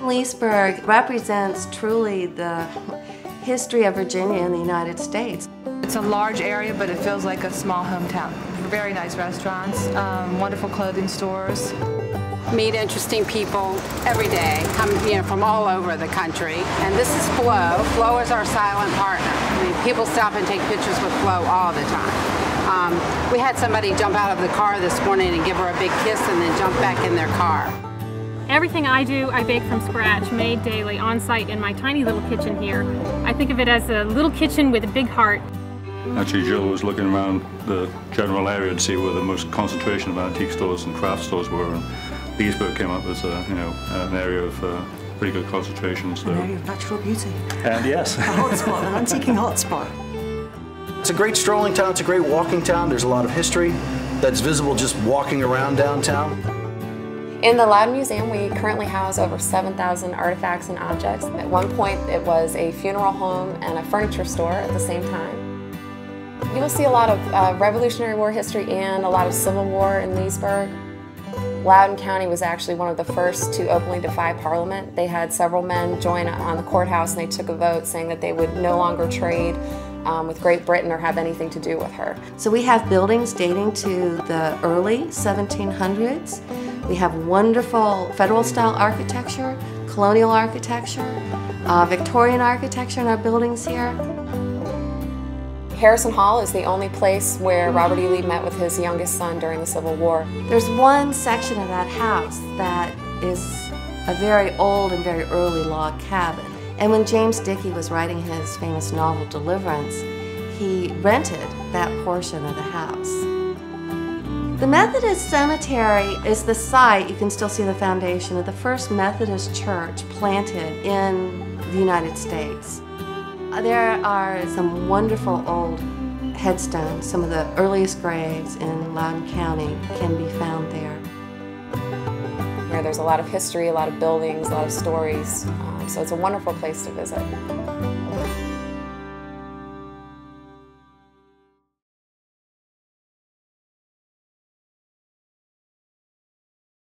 Leesburg represents truly the history of Virginia in the United States. It's a large area, but it feels like a small hometown. Very nice restaurants, wonderful clothing stores. Meet interesting people every day, come from all over the country. And this is Flo. Flo is our silent partner. I mean, people stop and take pictures with Flo all the time. We had somebody jump out of the car this morning and give her a big kiss and then jump back in their car. Everything I do, I bake from scratch, made daily, on site in my tiny little kitchen here. I think of it as a little kitchen with a big heart. Actually, Jill was looking around the general area to see where the most concentration of antique stores and craft stores were, and Leesburg came up as an area of pretty good concentration. So. An area of natural beauty. And yes. A hotspot, an antiquing hotspot. It's a great strolling town, it's a great walking town. There's a lot of history that's visible just walking around downtown. In the Loudon Museum, we currently house over 7,000 artifacts and objects. At one point, it was a funeral home and a furniture store at the same time. You will see a lot of Revolutionary War history and a lot of Civil War in Leesburg. Loudon County was actually one of the first to openly defy Parliament. They had several men join on the courthouse and they took a vote saying that they would no longer trade with Great Britain or have anything to do with her. So we have buildings dating to the early 1700s. We have wonderful Federal-style architecture, colonial architecture, Victorian architecture in our buildings here. Harrison Hall is the only place where Robert E. Lee met with his youngest son during the Civil War. There's one section of that house that is a very old and very early log cabin. And when James Dickey was writing his famous novel Deliverance, he rented that portion of the house. The Methodist Cemetery is the site, you can still see the foundation, of the first Methodist church planted in the United States. There are some wonderful old headstones. Some of the earliest graves in Loudon County can be found there. There's a lot of history, a lot of buildings, a lot of stories, so it's a wonderful place to visit.